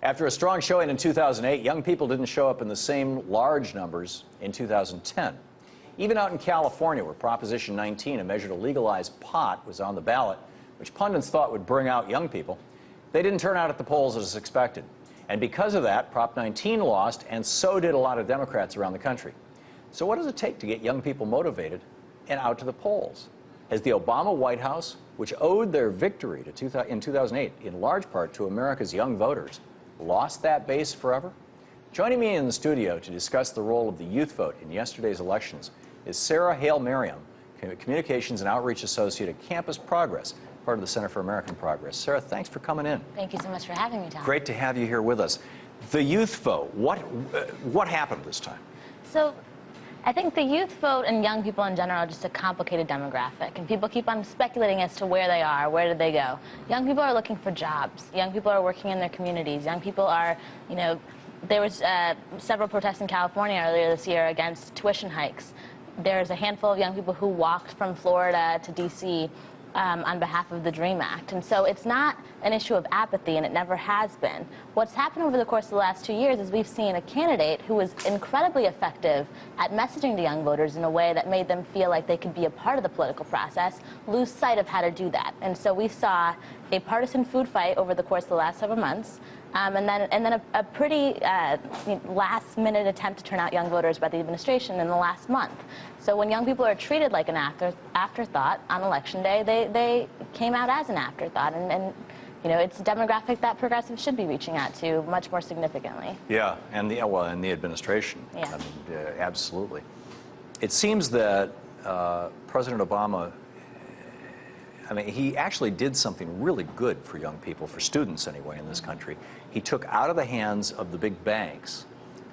After a strong showing in 2008, young people didn't show up in the same large numbers in 2010. Even out in California, where Proposition 19, a measure to legalize pot, was on the ballot, which pundits thought would bring out young people, they didn't turn out at the polls as expected. And because of that, Prop 19 lost, and so did a lot of Democrats around the country. So what does it take to get young people motivated and out to the polls? Has the Obama White House, which owed their victory in 2008 in large part to America's young voters, lost that base forever? Joining me in the studio to discuss the role of the youth vote in yesterday's elections is Sarah Hale-Merriam, Communications and Outreach Associate at Campus Progress, part of the Center for American Progress. Sarah, thanks for coming in. Thank you so much for having me, Tom. Great to have you here with us. The youth vote, what happened this time? So, I think the youth vote and young people in general are just a complicated demographic, and people keep on speculating as to where they are, where did they go. Young people are looking for jobs. Young people are working in their communities. Young people are, there was several protests in California earlier this year against tuition hikes. There's a handful of young people who walked from Florida to D.C. On behalf of the DREAM Act. And so it's not an issue of apathy, and it never has been. What's happened over the course of the last 2 years is we've seen a candidate who was incredibly effective at messaging to young voters in a way that made them feel like they could be a part of the political process, lose sight of how to do that. And so we saw a partisan food fight over the course of the last several months, and then a pretty last-minute attempt to turn out young voters by the administration in the last month. So when young people are treated like an afterthought on Election Day, they came out as an afterthought, and it's a demographic that progressives should be reaching out to much more significantly. Yeah, and the administration. Yeah. I mean, absolutely. It seems that President Obama, he actually did something really good for young people, for students anyway, in this country. He took out of the hands of the big banks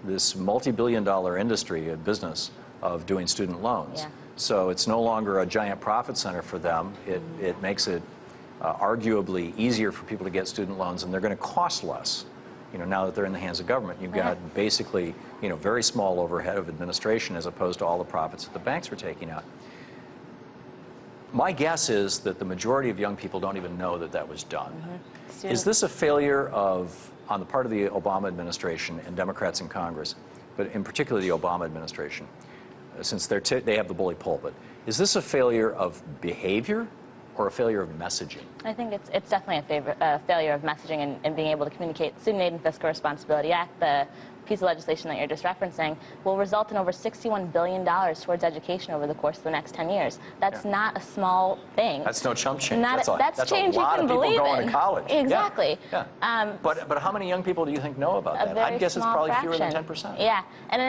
this multi-billion-dollar industry, business of doing student loans. Yeah. So it's no longer a giant profit center for them. It makes it arguably easier for people to get student loans, and they're going to cost less. Now that they're in the hands of government, you've got basically, very small overhead of administration as opposed to all the profits that the banks were taking out. My guess is that the majority of young people don't even know that that was done. Mm-hmm. Is this a failure on the part of the Obama administration and Democrats in Congress, but in particular the Obama administration, since they have the bully pulpit? Is this a failure of behavior or a failure of messaging? I think it's definitely a failure of messaging and being able to communicate. Student Aid and Fiscal Responsibility Act, the piece of legislation that you're just referencing, will result in over $61 billion towards education over the course of the next 10 years. That's not a small thing. That's no chump change. That's change a lot you can of people believe going in. to college. Exactly. Yeah. But how many young people do you think know about that? I'd guess it's probably fewer than 10%. Yeah, and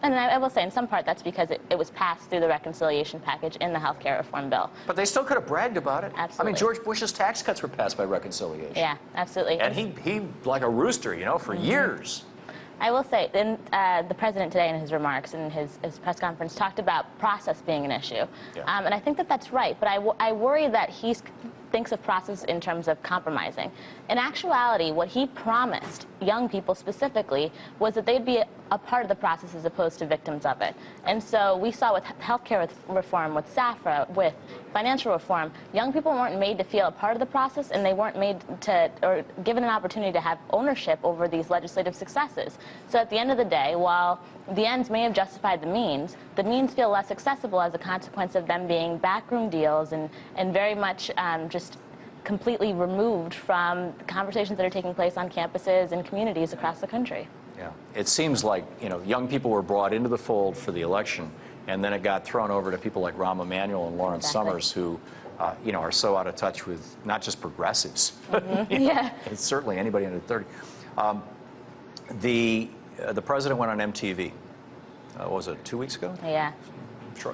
I will say in some part that's because it was passed through the reconciliation package in the health care reform bill. But they still could have bragged about it. Absolutely. George Bush's tax cuts were passed by reconciliation. Yeah, absolutely. And he like a rooster, for years. I will say, the president today in his remarks and his press conference talked about process being an issue. Yeah. And I think that that's right, but I worry that he thinks of process in terms of compromising. In actuality, what he promised young people specifically was that they'd be a part of the process as opposed to victims of it. And so we saw with healthcare reform, with SAFRA, with financial reform, young people weren't made to feel a part of the process, and they weren't made to, or given an opportunity to have ownership over these legislative successes. So at the end of the day, while the ends may have justified the means feel less accessible as a consequence of them being backroom deals and very much just completely removed from conversations that are taking place on campuses and communities across the country. Yeah, it seems like young people were brought into the fold for the election, and then it got thrown over to people like Rahm Emanuel and Lawrence Summers, who are so out of touch with not just progressives, Yeah, and certainly anybody under 30. The president went on MTV. What was it, 2 weeks ago? yeah.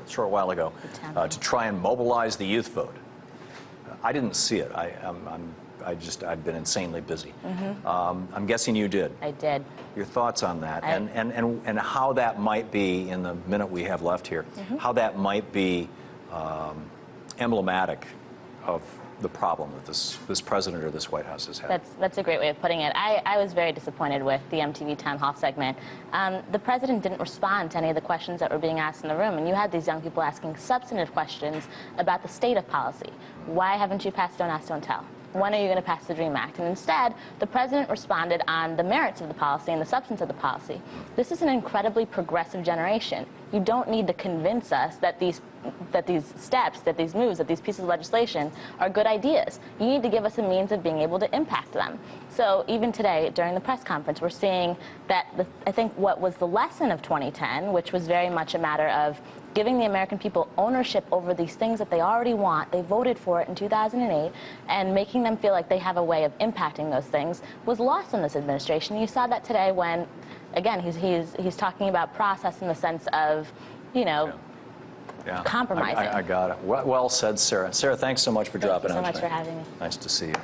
Short while ago, to try and mobilize the youth vote. I didn't see it. I've been insanely busy. Mm-hmm. I'm guessing you did. I did. Your thoughts on that, and how that might be, in the minute we have left here, how that might be emblematic of the problem that this president or this White House has had. That's a great way of putting it. I was very disappointed with the MTV town hall segment. The president didn't respond to any of the questions that were being asked in the room, and you had these young people asking substantive questions about the state of policy. Why haven't you passed Don't Ask, Don't Tell? When are you going to pass the DREAM Act? And instead, the president responded on the merits of the policy and the substance of the policy. This is an incredibly progressive generation. You don't need to convince us that these steps, that these moves, that these pieces of legislation are good ideas. You need to give us a means of being able to impact them. So even today, during the press conference, we're seeing that I think what was the lesson of 2010, which was very much a matter of giving the American people ownership over these things that they already want, they voted for it in 2008, and making them feel like they have a way of impacting those things, was lost in this administration. You saw that today when, again, he's talking about process in the sense of, you know, yeah. compromising. I got it. Well said, Sarah. Sarah, thanks so much for dropping on. Thank you so much for having me. Nice to see you.